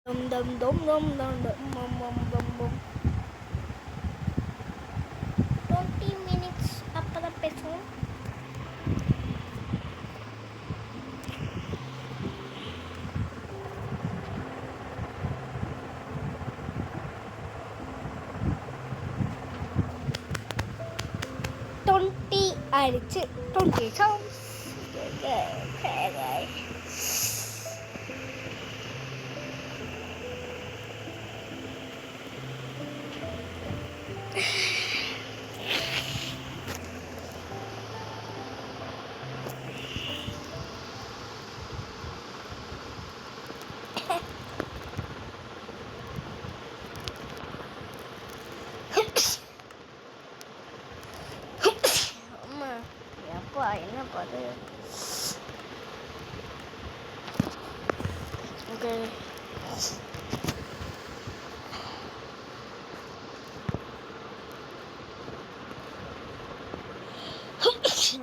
Dum dum dum dum dum dum dum dum dum dum. 20 minutes அப்பதான் பேசுவோம். ஆயிடுச்சு 20 sounds. என்ன பாரு ஓகே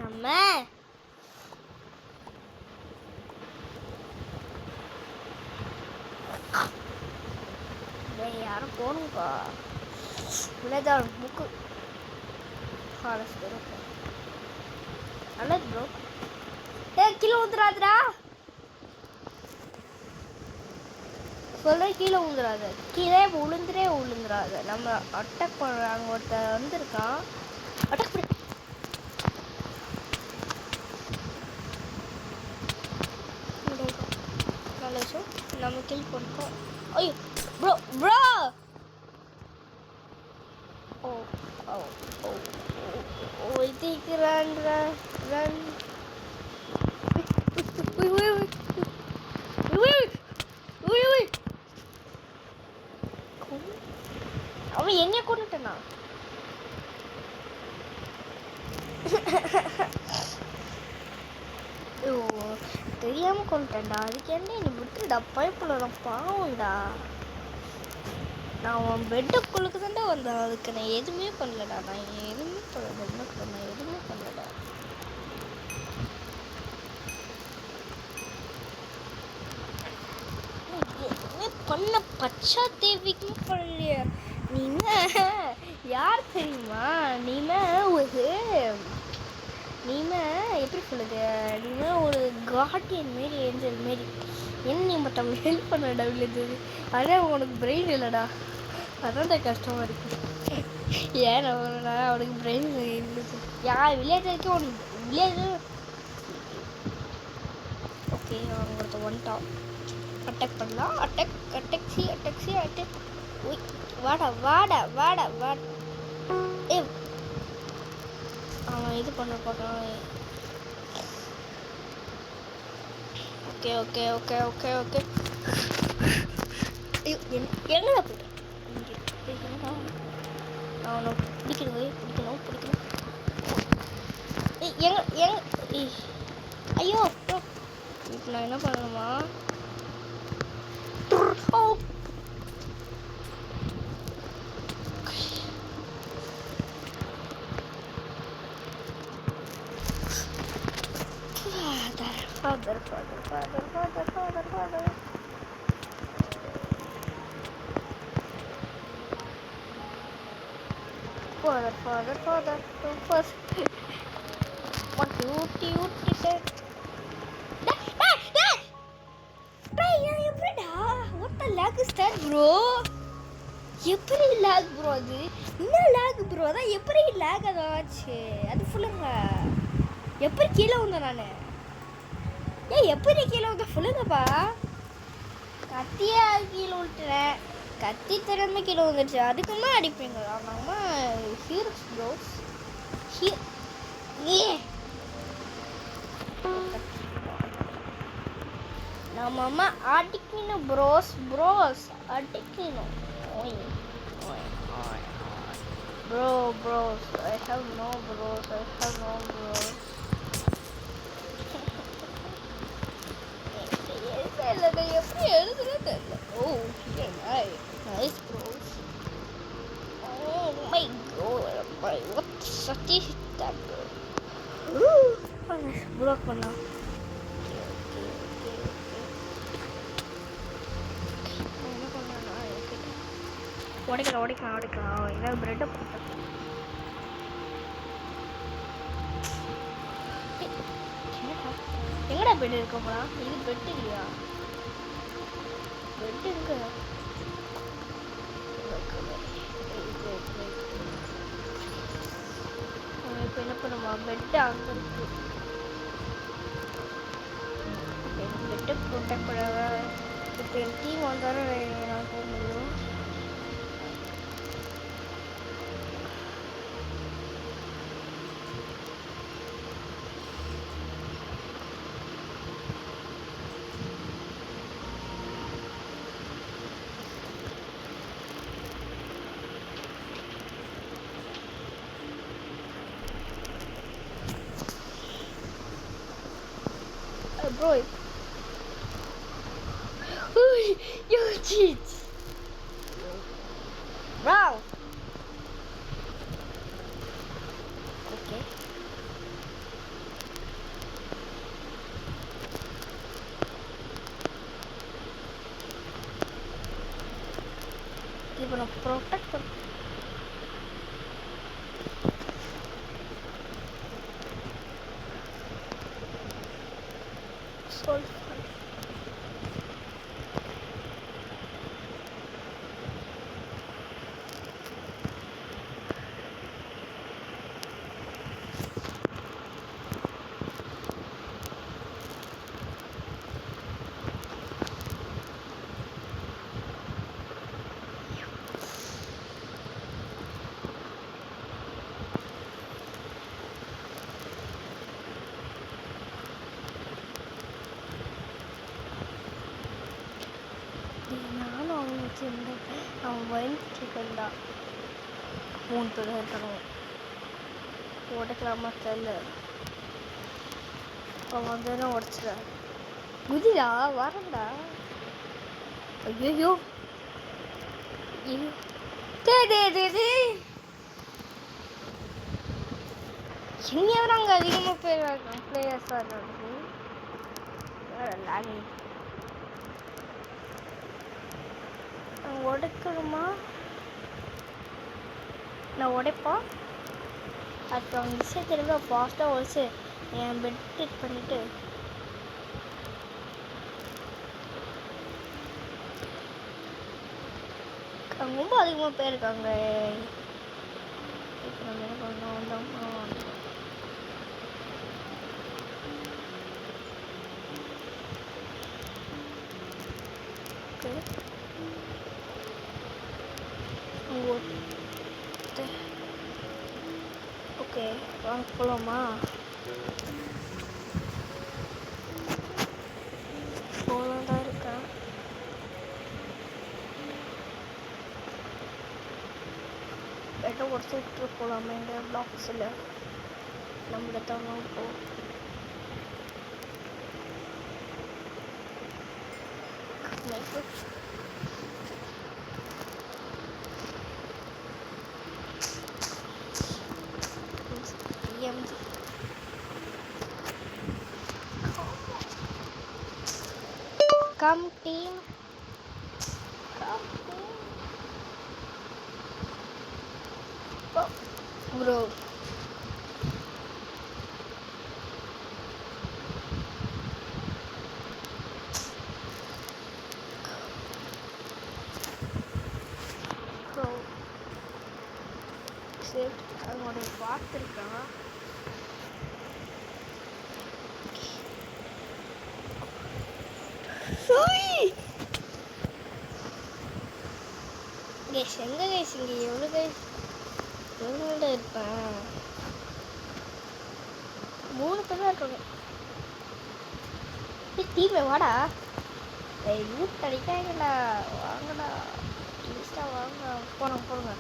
அம்மா யாரும் போகணும்க்கா விளையாட முக்கு ஹாலஸ் நல்லது ப்ரோ. கீழே ஊந்துடாதடா சொல்ல, கீழே ஊந்துடாத, கீழே விழுந்துடாத. நம்ம அட்டாக் பண்ணுறாங்க, ஒருத்தர் வந்துருக்கான், அட்டாக் பண்ணி நல்ல விஷயம் நம்ம கில் பண்ணிட்டோம். ஐயோ ப்ரோ ப்ரோ ஓ ஓ ஓ ஓ இதுக்கு ரன் ரன் ரன். அவன் என்ன கொண்டுட்டனா தெரியாம கொண்டுட்டேன்டா. அதுக்கு என்ன நீ விட்டுடா, பைப்புல பாவம்டா. நான் அவன் பெட்டுக்குள்ளுக்கு தான்டா வந்தேன், அதுக்கு நான் எதுவுமே பண்ணலடா. நான் எதுவுமே பண்ணலடா. பண்ண பச்சா தேவிக்குமே பண்ணலையா? நீமே யார் தெரியுமா? நீமே எப்படி சொல்லுது, நீமே ஒரு கார்டியன் மாரி, ஏஞ்சல் மாரி. என்ன நீ மட்டும் ஹெல்ப் பண்ணடா வில்லேஜ். ஆனால் உனக்கு பிரெயின் இல்லைடா, அதான் கஷ்டமாக இருக்கு. ஏன் அவனுக்கு பிரெயின் இருந்துச்சு. யார் வில்லேஜருக்கு உனக்கு வில்லேஜ் ஓகே. அவங்க ஒருத்தர் வந்துட்டான், அட்டாக் பண்ணலாம். அட்டாக் வாடா ஏ அவன் இது பண்ண பார்க்கலாம். Okay okay okay okay okay எங்கடா போயிட்டேன். அவனை பிடிக்கணும். ஐயோ இப்போ நான் என்ன பண்ணணுமா? Father. First. What you said? What the lag is that, bro? எப்படி lag bro? அது என்ன lag bro? அதான் எப்படி lag அதாச்சு? அது சொல்லுங்க. எப்படி கீழே வந்தேன் நானு? எப்படி கீழே வந்து சொல்லுங்கப்பா. கத்தியா கீழே விட்டுறேன், கத்தி திறமை கீழே வந்துடுச்சு. அதுக்குமா அடிப்பீங்களா? நம்ம ஹீரோஸ் ப்ரோஸ். நம்ம அம்மா அடிக்கணும் ப்ரோஸ் அடிக்கணும். Bros, I have no bros. எப்படி எழுதுறது தெரியல. Oh nice bros. Oh my god, what Satish that bro பண்ணலாம். உடைக்கலாம் ஏதாவது பிரெட்டை போட்டு எங்கடா பெட் இருக்கோம்மா? இது பெட் இல்லையா? பெட் எங்க? இப்போ என்ன பண்ணுமா? பெட்டு அங்கே இருக்கு. பெட்டை போட்டக்கூடாத. இப்போ என் டீம் வந்தாலும் நான் போக முடியும். Bro, you cheat. Wrong. Okay. You're gonna protect them. Solve. நானும் அவன் வச்சுருந்தேன். அவன் வந்துட்டு இருந்தான். 3 பேர் இருக்கணும். உடைக்கலாமா தெரியல. அவன் வந்து உடச்சிடான். குதிடா வரண்டா. ஐயோ எங்கேயாவது அங்கே அதிகமாக பேர் பிளேயர்ஸாக இருக்காங்க. உடைக்கணுமா? நான் உடைப்போம். அதுக்கு அவங்க விஷயம் திரும்ப ஃபாஸ்ட்டாக உடைச்சு என் பெட் ட்ரீட் பண்ணிவிட்டு அங்கே ரொம்ப அதிகமாக பேர் இருக்காங்க. இப்போ நம்ம என்ன பண்ணோம்? வந்தோம். ஓகே வாங்க போகலாமா? போகலாம் தான் இருக்கேன். பெட்டை உடச்சிட்டு போகலாமா? இந்த பிளாக்ஸில் நம்மளை தான் போ. Come team. Come team. Oh, bro. Bro. Shit, அவனோட பார்த்துருக்கான். கேஷ் எங்கே கேஷ் இங்கே எவ்வளோ கேஷ் எவ்வளோ இருப்பேன்? 3 பேர் தான் இருக்காங்க. டீமே வாடா. லூட் அடிக்காங்கடா. வாங்கடா ப்ளீஸ்டா வாங்க. போடுங்க.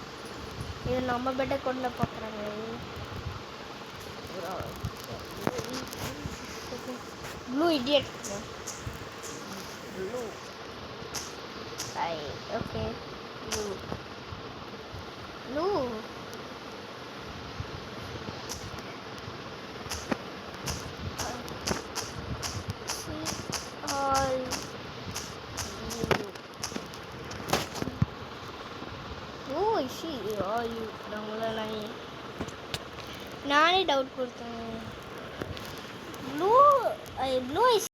இது நம்ம பெட்டை கொண்டு பார்க்குறாங்க. Blue idiot. Blue okay. Blue. I see ஐயோ நானே டவுட் கொடுத்தேன் ப்ளூ ப்ளூ ஐஸ்